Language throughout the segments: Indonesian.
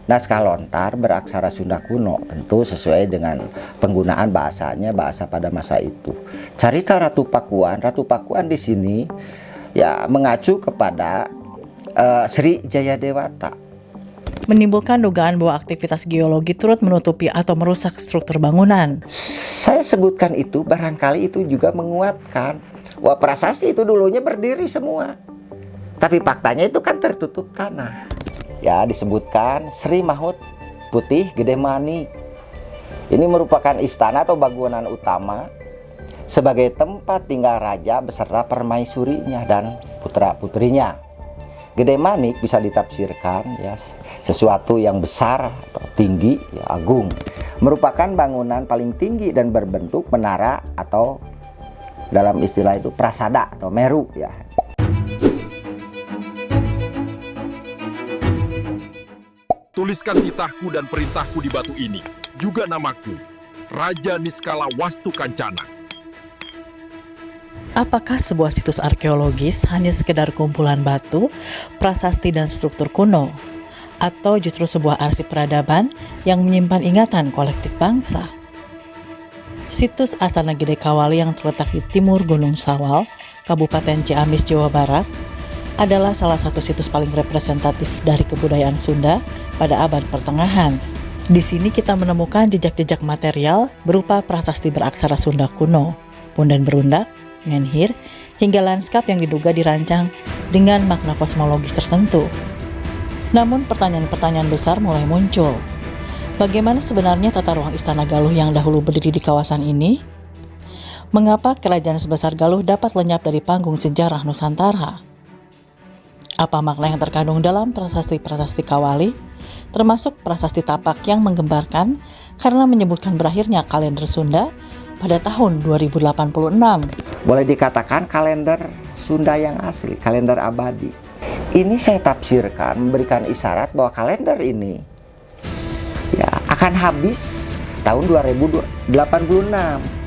Naskah lontar beraksara Sunda kuno, tentu sesuai dengan penggunaan bahasanya, bahasa pada masa itu. Carita Ratu Pakuan di sini ya mengacu kepada Sri Jayadewata. Menimbulkan dugaan bahwa aktivitas geologi turut menutupi atau merusak struktur bangunan. Saya sebutkan itu barangkali itu juga menguatkan bahwa prasasti itu dulunya berdiri semua. Tapi faktanya itu kan tertutup tanah. Ya, disebutkan Sri Mahut Putih Gede Mani. Ini merupakan istana atau bangunan utama sebagai tempat tinggal raja beserta permaisurinya dan putra-putrinya. Gede Manik bisa ditafsirkan ya sesuatu yang besar atau tinggi, ya, agung. Merupakan bangunan paling tinggi dan berbentuk menara atau dalam istilah itu prasada atau meru ya. Tuliskan titahku dan perintahku di batu ini, juga namaku, Raja Niskala Wastu Kancana. Apakah sebuah situs arkeologis hanya sekedar kumpulan batu, prasasti dan struktur kuno? Atau justru sebuah arsip peradaban yang menyimpan ingatan kolektif bangsa? Situs Astana Gede Kawali yang terletak di timur Gunung Sawal, Kabupaten Ciamis, Jawa Barat, adalah salah satu situs paling representatif dari kebudayaan Sunda pada abad pertengahan. Di sini kita menemukan jejak-jejak material berupa prasasti beraksara Sunda kuno, punden berundak, menhir, hingga lanskap yang diduga dirancang dengan makna kosmologis tertentu. Namun pertanyaan-pertanyaan besar mulai muncul. Bagaimana sebenarnya tata ruang Istana Galuh yang dahulu berdiri di kawasan ini? Mengapa kerajaan sebesar Galuh dapat lenyap dari panggung sejarah Nusantara? Apa makna yang terkandung dalam prasasti-prasasti Kawali, termasuk prasasti Tapak yang menggembarkan karena menyebutkan berakhirnya kalender Sunda pada tahun 2086. Boleh dikatakan kalender Sunda yang asli, kalender abadi. Ini saya tafsirkan memberikan isyarat bahwa kalender ini ya akan habis tahun 2086.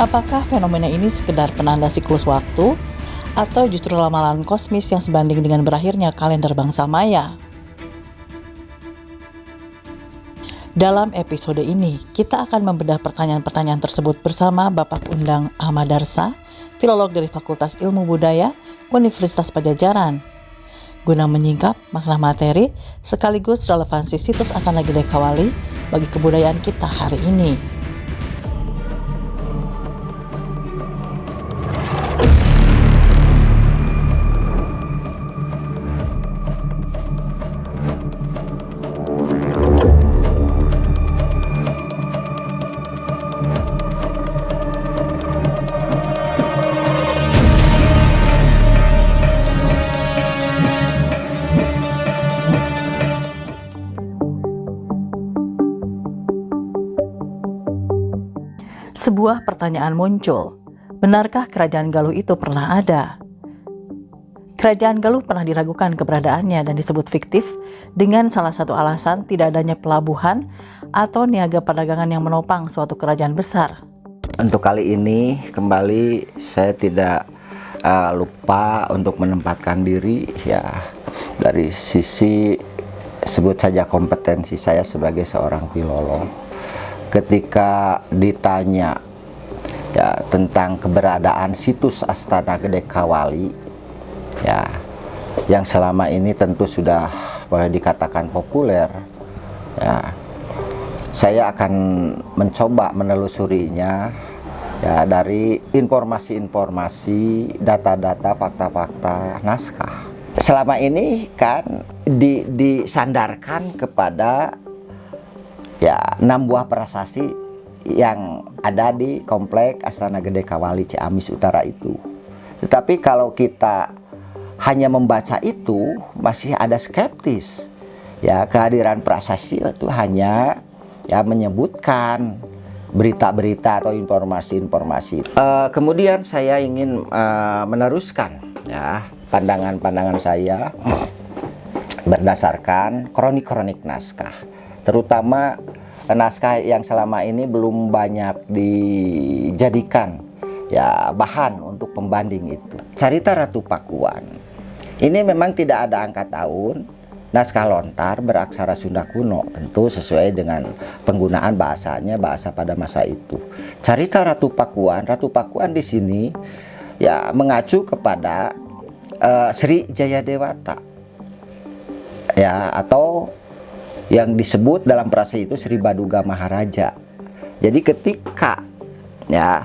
Apakah fenomena ini sekedar penanda siklus waktu atau justru ramalan kosmis yang sebanding dengan berakhirnya kalender bangsa Maya? Dalam episode ini, kita akan membedah pertanyaan-pertanyaan tersebut bersama Bapak Undang Ahmad Darsa, filolog dari Fakultas Ilmu Budaya Universitas Padjadjaran, guna menyingkap makna materi sekaligus relevansi situs Astana Gede Kawali bagi kebudayaan kita hari ini. Sebuah pertanyaan muncul, benarkah kerajaan Galuh itu pernah ada? Kerajaan Galuh pernah diragukan keberadaannya dan disebut fiktif dengan salah satu alasan tidak adanya pelabuhan atau niaga perdagangan yang menopang suatu kerajaan besar. Untuk kali ini kembali saya tidak lupa untuk menempatkan diri ya dari sisi sebut saja kompetensi saya sebagai seorang filolog. Ketika ditanya ya tentang keberadaan situs Astana Gede Kawali ya yang selama ini tentu sudah boleh dikatakan populer ya, saya akan mencoba menelusurinya ya dari informasi-informasi, data-data, fakta-fakta naskah. Selama ini kan disandarkan kepada ya 6 buah prasasti yang ada di komplek Astana Gede Kawali Ciamis Utara itu. Tetapi kalau kita hanya membaca itu masih ada skeptis. Ya, kehadiran prasasti itu hanya ya menyebutkan berita-berita atau informasi-informasi. Kemudian saya ingin meneruskan ya pandangan-pandangan saya berdasarkan kronik-kronik naskah. Terutama naskah yang selama ini belum banyak dijadikan ya bahan untuk pembanding itu. Carita Ratu Pakuan ini memang tidak ada angka tahun naskah lontar beraksara Sunda kuno, tentu sesuai dengan penggunaan bahasanya, bahasa pada masa itu. Carita Ratu Pakuan di sini ya mengacu kepada Sri Jayadewata, ya, atau yang disebut dalam prase itu Sri Baduga Maharaja. Jadi ketika ya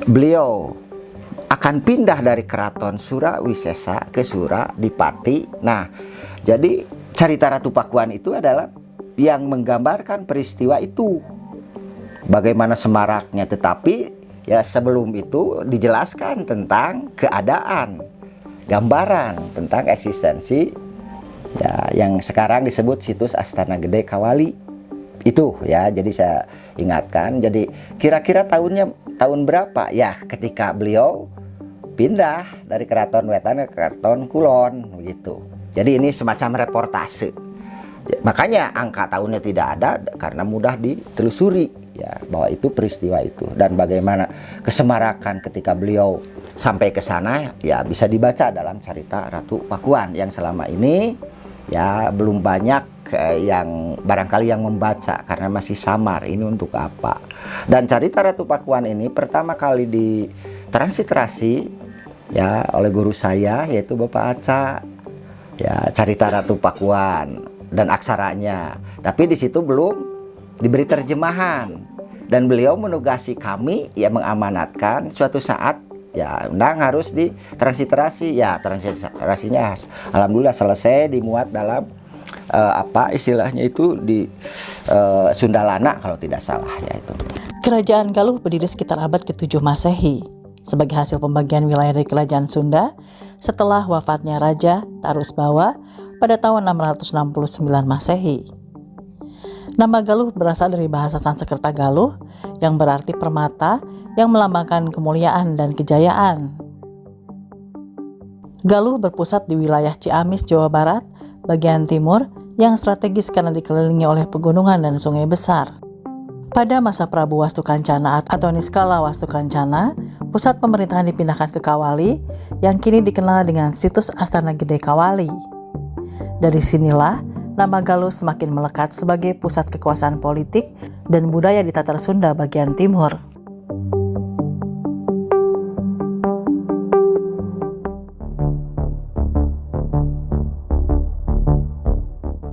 beliau akan pindah dari keraton Surawisesa ke Suradipati, nah jadi Carita Ratu Pakuan itu adalah yang menggambarkan peristiwa itu, bagaimana semaraknya. Tetapi ya sebelum itu dijelaskan tentang keadaan, gambaran tentang eksistensi ya yang sekarang disebut situs Astana Gede Kawali itu ya. Jadi saya ingatkan, jadi kira-kira tahun berapa ya ketika beliau pindah dari Keraton Wetan ke Keraton Kulon begitu. Jadi ini semacam reportase. Makanya angka tahunnya tidak ada karena mudah ditelusuri ya bahwa itu peristiwa itu, dan bagaimana kesemarakan ketika beliau sampai ke sana ya bisa dibaca dalam Carita Ratu Pakuan yang selama ini ya belum banyak yang barangkali yang membaca karena masih samar ini untuk apa. Dan Carita Ratu Pakuan ini pertama kali ditransliterasi ya oleh guru saya yaitu Bapak Aca, ya, Carita Ratu Pakuan dan aksaranya. Tapi di situ belum diberi terjemahan, dan beliau menugasi kami ya mengamanatkan suatu saat ya undang harus ditransliterasi. Ya transliterasinya alhamdulillah selesai, dimuat dalam apa istilahnya itu di Sundalana kalau tidak salah ya itu. Kerajaan Galuh berdiri sekitar abad ke-7 Masehi sebagai hasil pembagian wilayah dari Kerajaan Sunda setelah wafatnya Raja Tarusbawa pada tahun 669 Masehi. Nama Galuh berasal dari bahasa Sanskerta Galuh yang berarti permata yang melambangkan kemuliaan dan kejayaan. Galuh berpusat di wilayah Ciamis, Jawa Barat, bagian timur yang strategis karena dikelilingi oleh pegunungan dan sungai besar. Pada masa Prabu Wastukancana atau Niskala Wastukancana, pusat pemerintahan dipindahkan ke Kawali yang kini dikenal dengan situs Astana Gede Kawali. Dari sinilah nama Galuh semakin melekat sebagai pusat kekuasaan politik dan budaya di Tatar Sunda bagian timur.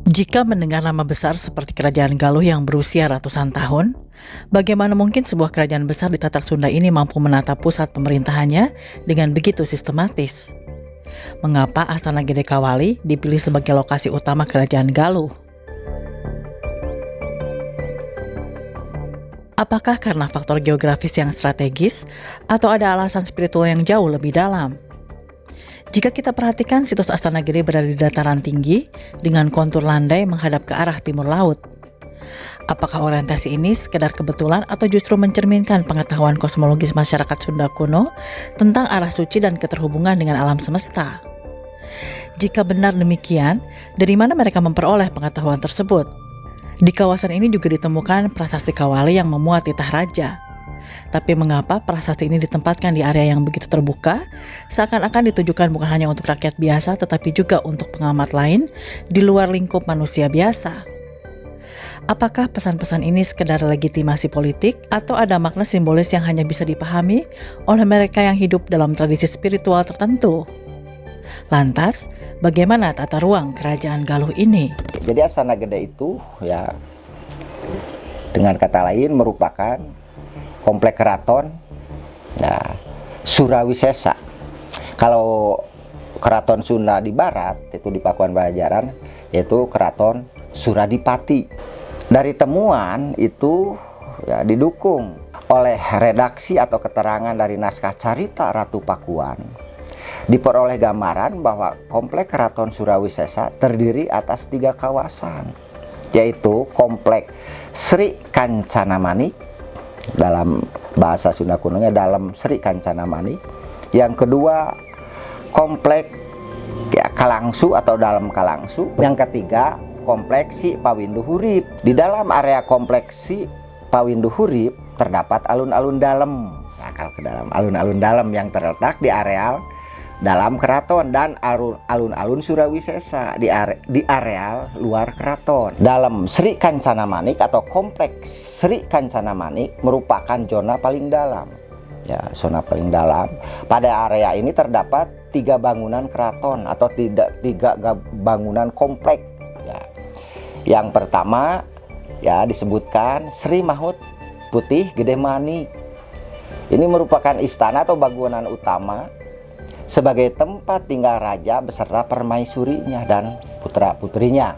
Jika mendengar nama besar seperti Kerajaan Galuh yang berusia ratusan tahun, bagaimana mungkin sebuah kerajaan besar di Tatar Sunda ini mampu menata pusat pemerintahannya dengan begitu sistematis? Mengapa Astana Gede Kawali dipilih sebagai lokasi utama Kerajaan Galuh? Apakah karena faktor geografis yang strategis atau ada alasan spiritual yang jauh lebih dalam? Jika kita perhatikan, situs Astana Gede berada di dataran tinggi dengan kontur landai menghadap ke arah timur laut. Apakah orientasi ini sekedar kebetulan atau justru mencerminkan pengetahuan kosmologis masyarakat Sunda kuno tentang arah suci dan keterhubungan dengan alam semesta? Jika benar demikian, dari mana mereka memperoleh pengetahuan tersebut? Di kawasan ini juga ditemukan prasasti Kawali yang memuat titah raja. Tapi mengapa prasasti ini ditempatkan di area yang begitu terbuka, seakan-akan ditujukan bukan hanya untuk rakyat biasa, tetapi juga untuk pengamat lain di luar lingkup manusia biasa? Apakah pesan-pesan ini sekedar legitimasi politik atau ada makna simbolis yang hanya bisa dipahami oleh mereka yang hidup dalam tradisi spiritual tertentu? Lantas, bagaimana tata ruang Kerajaan Galuh ini? Jadi Astana Gede itu ya dengan kata lain merupakan komplek keraton ya, Surawisesa. Kalau keraton Sunda di barat itu di Pakuan Bajaran yaitu keraton Suradipati. Dari temuan itu ya, didukung oleh redaksi atau keterangan dari naskah Carita Ratu Pakuan, diperoleh gambaran bahwa komplek keraton Surawisesa terdiri atas 3 kawasan, yaitu komplek Sri Kancanamani, dalam bahasa Sunda kunonya dalam Sri Kancanamani. Yang kedua komplek ya, Kalangsu atau dalam Kalangsu. Yang ketiga kompleks Si Pawindu Hurip. Di dalam area kompleks Si Pawindu Hurip terdapat alun-alun dalam. Nah, kalau ke dalam alun-alun dalam yang terletak di areal dalam keraton dan alun-alun Surawisesa di areal luar keraton. Dalam Sri Kancana Manik atau kompleks Sri Kancana Manik merupakan zona paling dalam. Ya, zona paling dalam. Pada area ini terdapat 3 bangunan keraton atau tiga bangunan kompleks. Ya. Yang pertama ya disebutkan Sri Mahut Putih Gede Manik. Ini merupakan istana atau bangunan utama sebagai tempat tinggal raja beserta permaisurinya dan putra-putrinya.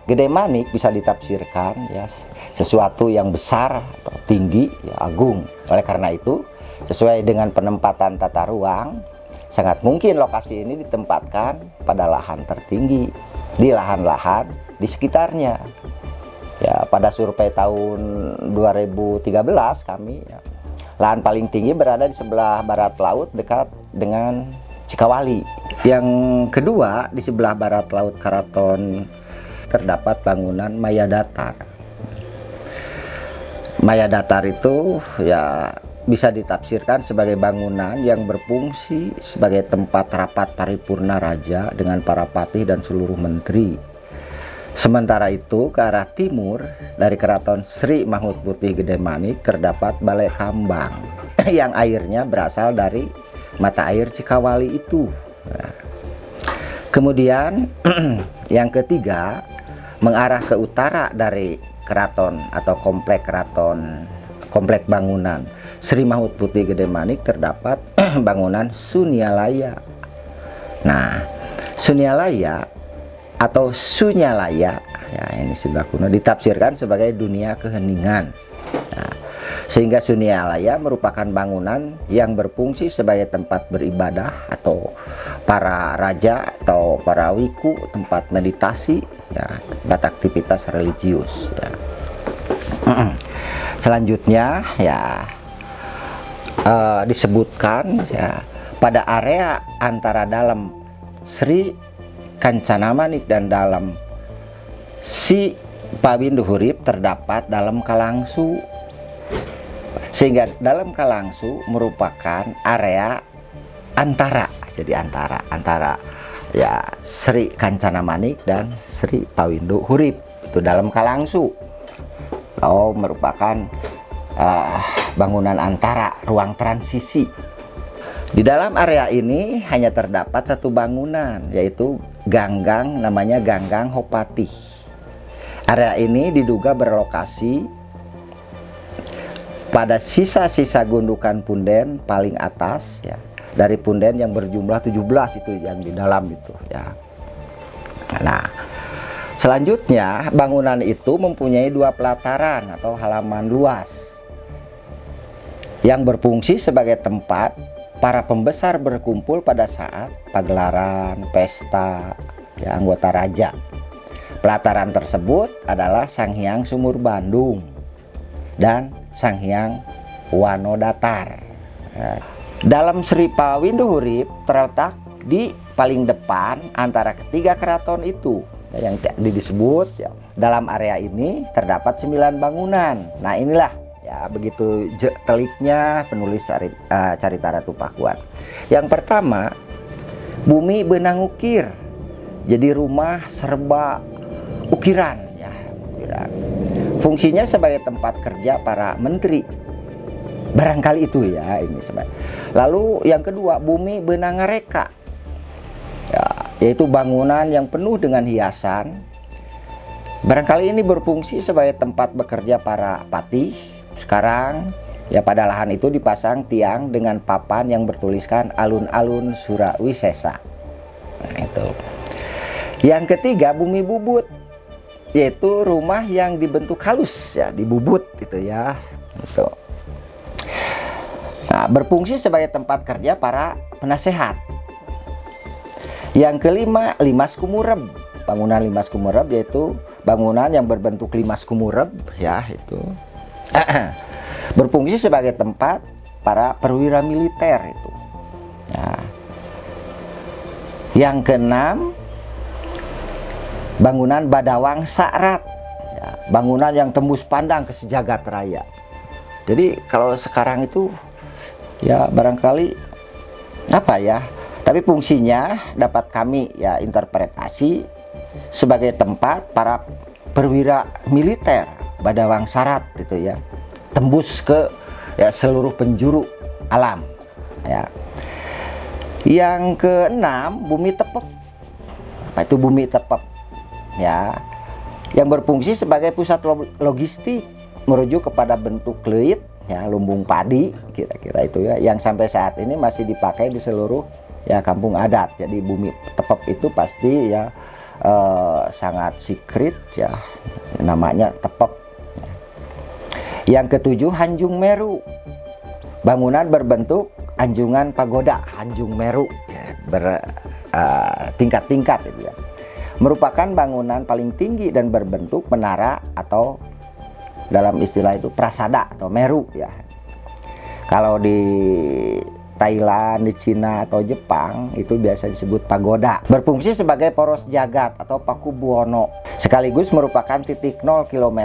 Gede Manik bisa ditafsirkan ya sesuatu yang besar atau tinggi, ya, agung. Oleh karena itu, sesuai dengan penempatan tata ruang, sangat mungkin lokasi ini ditempatkan pada lahan tertinggi, di lahan-lahan di sekitarnya. Ya, pada survei tahun 2013 kami ya, lahan paling tinggi berada di sebelah barat laut dekat dengan Cikawali. Yang kedua, di sebelah barat laut keraton terdapat bangunan Maya Datar. Maya Datar itu ya bisa ditafsirkan sebagai bangunan yang berfungsi sebagai tempat rapat paripurna raja dengan para patih dan seluruh menteri. Sementara itu, ke arah timur dari keraton Sri Mahut Putih Gede Manik terdapat Balai Kambang yang airnya berasal dari mata air Cikawali itu. Nah, kemudian yang ketiga, mengarah ke utara dari keraton atau komplek keraton, komplek bangunan Sri Mahut Putih Gede Manik terdapat bangunan Sunyalaya. Nah, Sunyalaya atau Sunyalaya ya, ini sudah kuno, ditafsirkan sebagai dunia keheningan. Nah, sehingga Sunyalaya merupakan bangunan yang berfungsi sebagai tempat beribadah atau para raja atau para wiku, tempat meditasi ya, tempat aktivitas religius ya. Selanjutnya ya disebutkan ya pada area antara dalam Sri Kancana Manik dan dalam Si Pawindu Hurip terdapat dalam Kalangsu, sehingga dalam Kalangsu merupakan area antara, jadi antara ya Sri Kancana Manik dan Sri Pawindu Hurip itu dalam Kalangsu. Merupakan bangunan antara, ruang transisi. Di dalam area ini hanya terdapat satu bangunan, yaitu ganggang, namanya Ganggang Hopati. Area ini diduga berlokasi pada sisa-sisa gundukan punden paling atas ya, dari punden yang berjumlah 17 itu yang di dalam itu ya. Nah, selanjutnya bangunan itu mempunyai 2 pelataran atau halaman luas yang berfungsi sebagai tempat para pembesar berkumpul pada saat pagelaran, pesta ya, anggota raja. Pelataran tersebut adalah Sanghyang Sumur Bandung dan Sanghyang Wano Datar. Dalam Sri Pawindu Hurip terletak di paling depan antara ketiga keraton itu yang tadi disebut ya. Dalam area ini terdapat 9 bangunan. Nah, inilah ya begitu teliknya penulis Carita Ratu Pakuan. Yang pertama, bumi benang ukir, jadi rumah serba ukiran ya, ukiran. Fungsinya sebagai tempat kerja para menteri, barangkali itu ya ini sebenarnya. Lalu yang kedua, bumi benang ngareka ya, yaitu bangunan yang penuh dengan hiasan, barangkali ini berfungsi sebagai tempat bekerja para patih. Sekarang ya pada lahan itu dipasang tiang dengan papan yang bertuliskan alun-alun Surawisesa. Nah, itu. Yang ketiga, bumi bubut, yaitu rumah yang dibentuk halus ya, dibubut itu ya. Itu. Nah, berfungsi sebagai tempat kerja para penasehat. Yang kelima, Limas Kumureb. Bangunan Limas Kumureb yaitu bangunan yang berbentuk limas kumureb ya, itu. Berfungsi sebagai tempat para perwira militer itu. Nah, yang keenam, bangunan Badawang Sakrat ya, bangunan yang tembus pandang ke sejagat raya. Jadi kalau sekarang itu ya barangkali apa ya, Tapi fungsinya dapat kami ya interpretasi sebagai tempat para perwira militer Badawang Sarat gitu ya, tembus ke ya seluruh penjuru alam ya. Yang keenam, bumi tepep. Apa itu bumi tepep? Ya, yang berfungsi sebagai pusat logistik merujuk kepada bentuk leit ya, lumbung padi kira-kira itu ya, yang sampai saat ini masih dipakai di seluruh ya kampung adat. Jadi bumi tepep itu pasti ya sangat secret ya, namanya tepep. Yang ketujuh, Hanjung Meru, bangunan berbentuk anjungan pagoda, Hanjung Meru ya, bertingkat-tingkat itu ya, merupakan bangunan paling tinggi dan berbentuk menara atau dalam istilah itu prasada atau meru ya. Kalau di Thailand, di Cina atau Jepang itu biasa disebut pagoda. Berfungsi sebagai poros jagat atau paku buwono, sekaligus merupakan titik 0 km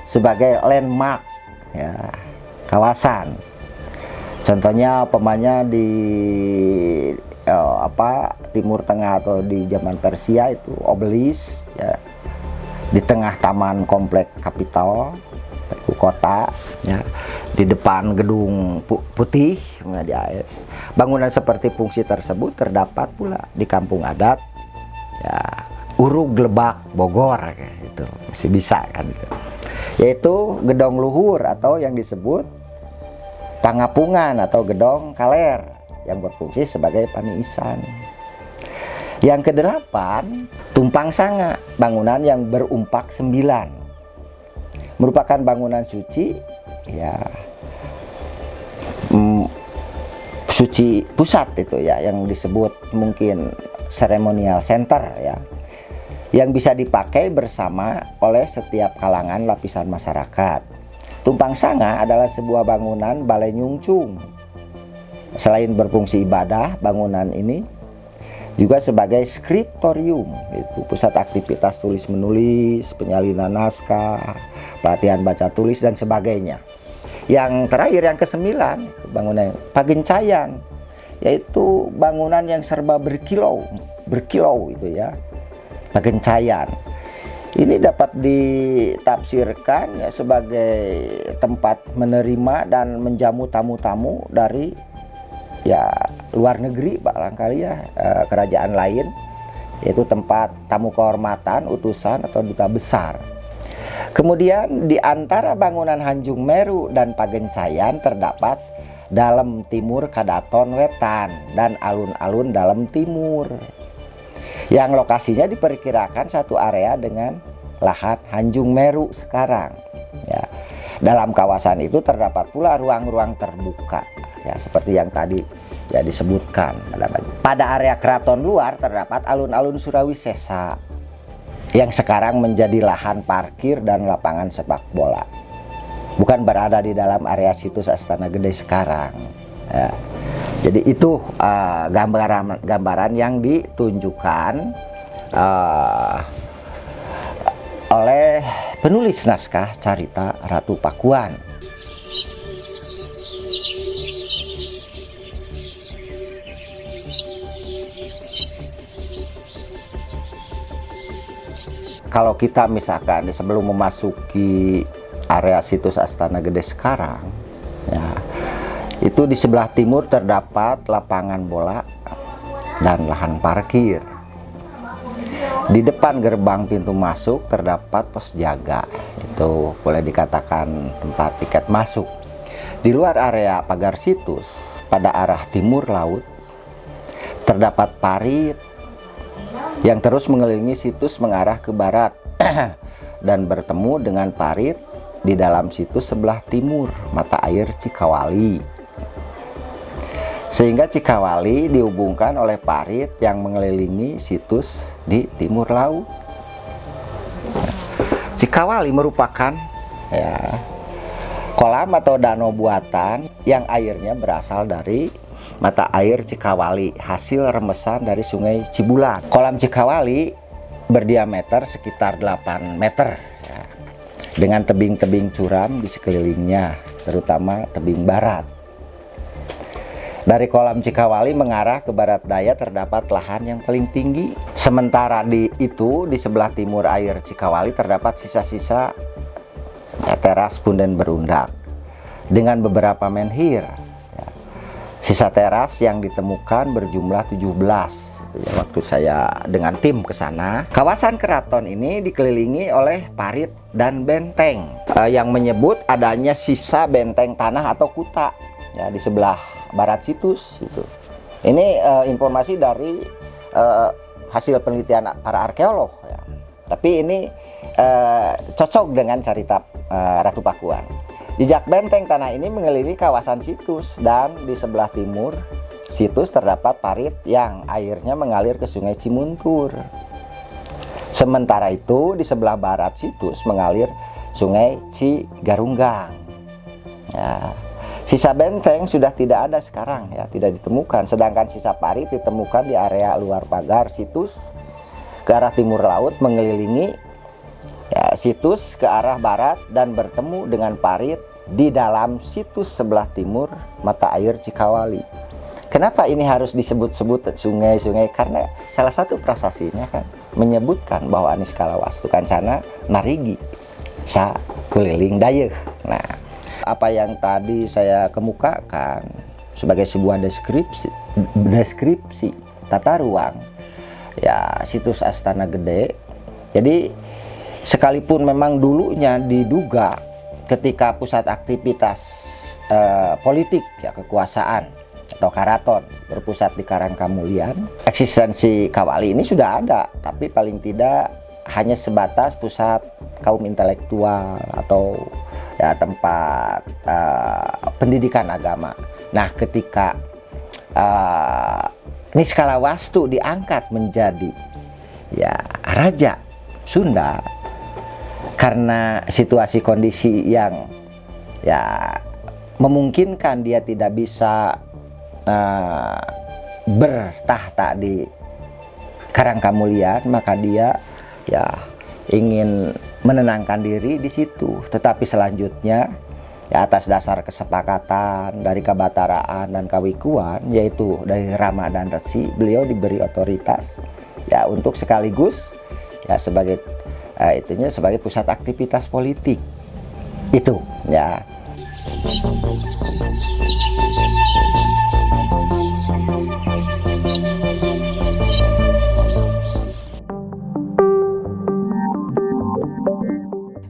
sebagai landmark ya, kawasan. Contohnya umpamanya di Timur Tengah atau di zaman Persia itu obelis ya, di tengah taman komplek Kapitol ibu kota ya, di depan gedung putih di AS. Bangunan seperti fungsi tersebut terdapat pula di kampung adat ya, Urug Lebak Bogor gitu, masih bisa kan gitu. Yaitu gedong luhur atau yang disebut Pangapungan atau gedong kaler yang berfungsi sebagai paniisan. Yang kedelapan, Tumpang Sanga, bangunan yang berumpak 9, merupakan bangunan suci ya, suci pusat itu ya, yang disebut mungkin ceremonial center ya, yang bisa dipakai bersama oleh setiap kalangan lapisan masyarakat. Tumpang Sanga adalah sebuah bangunan balai nyungcung. Selain berfungsi ibadah, bangunan ini juga sebagai skriptorium, itu pusat aktivitas tulis menulis, penyalinan naskah, pelatihan baca tulis dan sebagainya. Yang terakhir, yang kesembilan, bangunan Pagencayan, yaitu bangunan yang serba berkilau itu ya, Pagencayan. Ini dapat ditafsirkan ya sebagai tempat menerima dan menjamu tamu-tamu dari ya luar negeri barangkali ya, kerajaan lain, yaitu tempat tamu kehormatan, utusan atau duta besar. Kemudian di antara bangunan Hanjung Meru dan Pagencayan terdapat Dalem Timur Kadaton Wetan dan alun-alun Dalem Timur, yang lokasinya diperkirakan satu area dengan lahan Hanjung Meru sekarang ya. Dalam kawasan itu terdapat pula ruang-ruang terbuka ya, seperti yang tadi ya disebutkan. Pada area keraton luar terdapat alun-alun Surawisesa yang sekarang menjadi lahan parkir dan lapangan sepak bola, bukan berada di dalam area situs Astana Gede sekarang ya. Jadi itu gambaran yang ditunjukkan oleh penulis naskah Carita Ratu Pakuan. Kalau kita misalkan sebelum memasuki area situs Astana Gede sekarang ya, itu di sebelah timur terdapat lapangan bola dan lahan parkir. Di depan gerbang pintu masuk terdapat pos jaga, itu boleh dikatakan tempat tiket masuk. Di luar area pagar situs pada arah timur laut terdapat parit yang terus mengelilingi situs mengarah ke barat dan bertemu dengan parit di dalam situs sebelah timur mata air Cikawali, sehingga Cikawali dihubungkan oleh parit yang mengelilingi situs di timur laut. Cikawali merupakan ya kolam atau danau buatan yang airnya berasal dari mata air Cikawali, hasil remesan dari sungai Cibulan. Kolam Cikawali berdiameter sekitar 8 meter ya, dengan tebing-tebing curam di sekelilingnya, terutama tebing barat. Dari kolam Cikawali mengarah ke barat daya terdapat lahan yang paling tinggi. Sementara di sebelah timur air Cikawali terdapat sisa-sisa teras punden berundang dengan beberapa menhir. Sisa teras yang ditemukan berjumlah 17. Waktu saya dengan tim ke sana, kawasan keraton ini dikelilingi oleh parit dan benteng yang menyebut adanya sisa benteng tanah atau kuta ya di sebelah barat situs itu. Ini informasi dari hasil penelitian para arkeolog ya. Tapi ini cocok dengan cerita Ratu Pakuan. Jejak benteng tanah ini mengelilingi kawasan situs dan di sebelah timur situs terdapat parit yang airnya mengalir ke Sungai Cimuntur. Sementara itu di sebelah barat situs mengalir Sungai Cigarunggang. Ya, sisa benteng sudah tidak ada sekarang ya, tidak ditemukan. Sedangkan sisa parit ditemukan di area luar pagar situs ke arah timur laut mengelilingi ya, situs ke arah barat dan bertemu dengan parit di dalam situs sebelah timur mata air Cikawali. Kenapa ini harus disebut-sebut sungai-sungai? Karena salah satu prasasinya kan menyebutkan bahwa Niskala Wastu Kancana marigi sa keliling dayeuh. Nah, apa yang tadi saya kemukakan sebagai sebuah deskripsi tata ruang ya situs Astana Gede. Jadi sekalipun memang dulunya diduga ketika pusat aktivitas politik ya kekuasaan atau karaton berpusat di Karangkamulian, eksistensi Kawali ini sudah ada, tapi paling tidak hanya sebatas pusat kaum intelektual atau ya tempat pendidikan agama. Nah, ketika Niskala Wastu diangkat menjadi ya raja Sunda karena situasi kondisi yang ya memungkinkan dia tidak bisa bertahta di Karangkamulian, maka dia ya ingin menenangkan diri di situ. Tetapi selanjutnya ya atas dasar kesepakatan dari Kabataraan dan Kawikuan, yaitu dari Rama dan Resi, beliau diberi otoritas ya untuk sekaligus ya sebagai sebagai pusat aktivitas politik itu ya.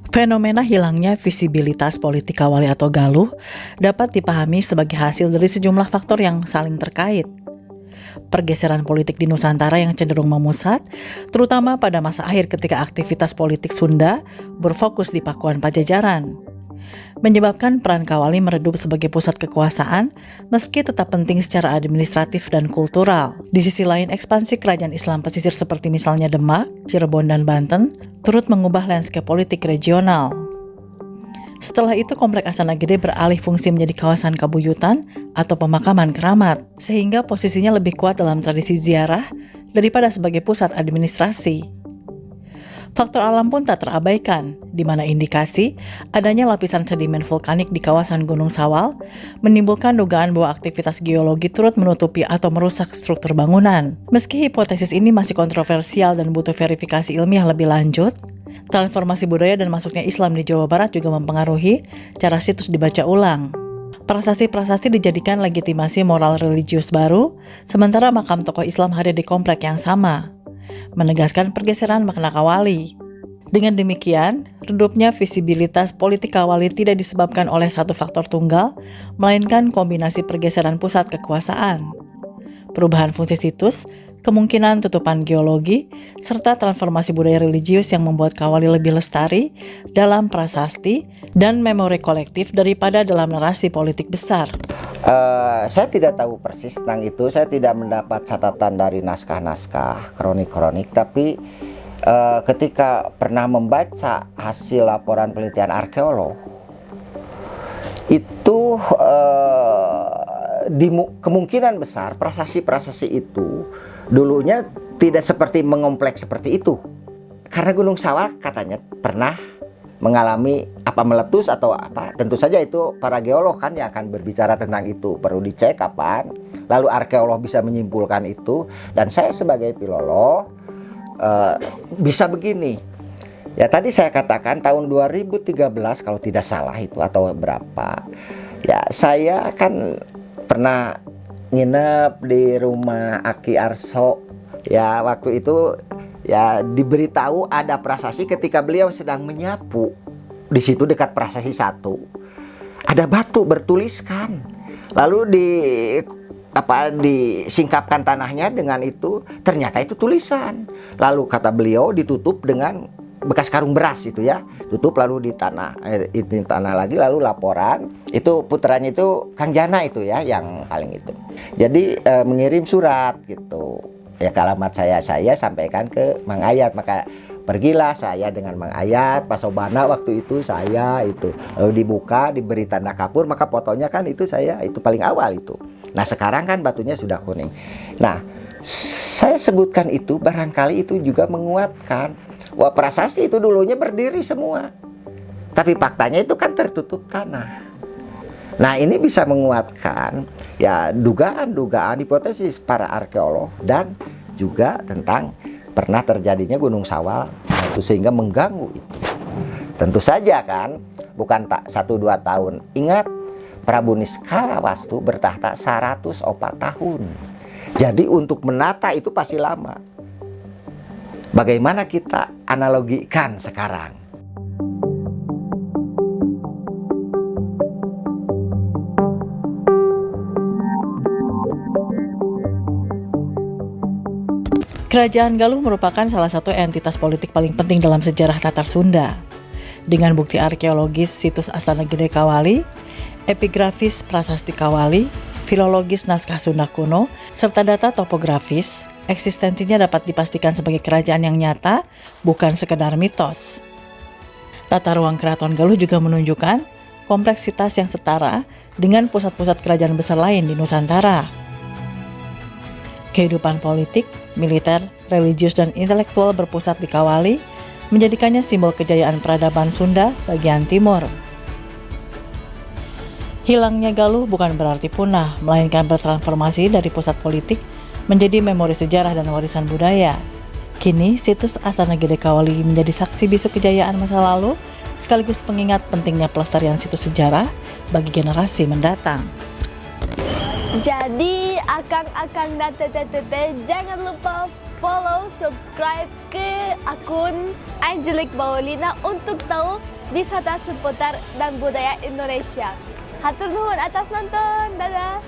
Fenomena hilangnya visibilitas politik Kawali atau Galuh dapat dipahami sebagai hasil dari sejumlah faktor yang saling terkait. Pergeseran politik di Nusantara yang cenderung memusat, terutama pada masa akhir ketika aktivitas politik Sunda berfokus di Pakuan Pajajaran, menyebabkan peran Kawali meredup sebagai pusat kekuasaan meski tetap penting secara administratif dan kultural. Di sisi lain, ekspansi kerajaan Islam pesisir seperti misalnya Demak, Cirebon, dan Banten turut mengubah landscape politik regional. Setelah itu, Komplek Astana Gede beralih fungsi menjadi kawasan kabuyutan atau pemakaman keramat, sehingga posisinya lebih kuat dalam tradisi ziarah daripada sebagai pusat administrasi. Faktor alam pun tak terabaikan, di mana indikasi adanya lapisan sedimen vulkanik di kawasan Gunung Sawal menimbulkan dugaan bahwa aktivitas geologi turut menutupi atau merusak struktur bangunan. Meski hipotesis ini masih kontroversial dan butuh verifikasi ilmiah lebih lanjut, transformasi budaya dan masuknya Islam di Jawa Barat juga mempengaruhi cara situs dibaca ulang. Prasasti-prasasti dijadikan legitimasi moral religius baru, sementara makam tokoh Islam hadir di komplek yang sama, menegaskan pergeseran makna Kawali. Dengan demikian, redupnya visibilitas politik Kawali tidak disebabkan oleh satu faktor tunggal, melainkan kombinasi pergeseran pusat kekuasaan, perubahan fungsi situs, kemungkinan tutupan geologi, serta transformasi budaya religius yang membuat Kawali lebih lestari dalam prasasti dan memori kolektif daripada dalam narasi politik besar. Saya tidak tahu persis tentang itu, saya tidak mendapat catatan dari naskah-naskah, kronik-kronik, tapi ketika pernah membaca hasil laporan penelitian arkeolog, itu kemungkinan besar prasasti-prasasti itu dulunya tidak seperti mengompleks seperti itu, karena Gunung Sawal katanya pernah mengalami meletus atau apa. Tentu saja itu para geolog kan yang akan berbicara tentang itu, perlu dicek kapan lalu arkeolog bisa menyimpulkan itu, dan saya sebagai filolog bisa begini. Ya tadi saya katakan tahun 2013 kalau tidak salah itu atau berapa. Ya saya kan pernah nginep di rumah Aki Arso. Ya waktu itu ya diberitahu ada prasasti ketika beliau sedang menyapu. Di situ dekat prasasti 1 ada batu bertuliskan. Lalu disingkapkan tanahnya dengan itu, ternyata itu tulisan. Lalu kata beliau ditutup dengan bekas karung beras itu ya, tutup lalu di tanah lagi, lalu laporan itu putranya itu Kang Jana itu ya yang paling itu. Jadi mengirim surat gitu ya ke alamat saya sampaikan ke Mang Ayat, maka pergilah saya dengan Mang Ayat, Pasobana waktu itu saya itu, lalu dibuka diberi tanda kapur, maka fotonya kan itu saya itu paling awal itu. Nah sekarang kan batunya sudah kuning. Nah saya sebutkan itu barangkali itu juga menguatkan wah prasasti itu dulunya berdiri semua, tapi faktanya itu kan tertutup tanah. Nah ini bisa menguatkan ya dugaan-dugaan hipotesis para arkeolog dan juga tentang pernah terjadinya Gunung Sawal itu sehingga mengganggu itu. Tentu saja kan bukan tak 1-2 tahun. Ingat Prabu Niskala Wastu bertahta 104 tahun. Jadi untuk menata itu pasti lama. Bagaimana kita analogikan sekarang? Kerajaan Galuh merupakan salah satu entitas politik paling penting dalam sejarah Tatar Sunda. Dengan bukti arkeologis situs Astana Gede Kawali, epigrafis prasasti Kawali, filologis naskah Sunda kuno, serta data topografis, eksistensinya dapat dipastikan sebagai kerajaan yang nyata, bukan sekedar mitos. Tata ruang Keraton Galuh juga menunjukkan kompleksitas yang setara dengan pusat-pusat kerajaan besar lain di Nusantara. Kehidupan politik, militer, religius, dan intelektual berpusat di Kawali menjadikannya simbol kejayaan peradaban Sunda bagian timur. Hilangnya Galuh bukan berarti punah, melainkan bertransformasi dari pusat politik menjadi memori sejarah dan warisan budaya. Kini, situs Astana Gede Kawali menjadi saksi bisu kejayaan masa lalu, sekaligus pengingat pentingnya pelestarian situs sejarah bagi generasi mendatang. Jadi akang-akang dan tete-tete jangan lupa follow, subscribe ke akun Angelic Baolina untuk tahu wisata seputar dan budaya Indonesia. Hatur nuhun atas nonton, dadah.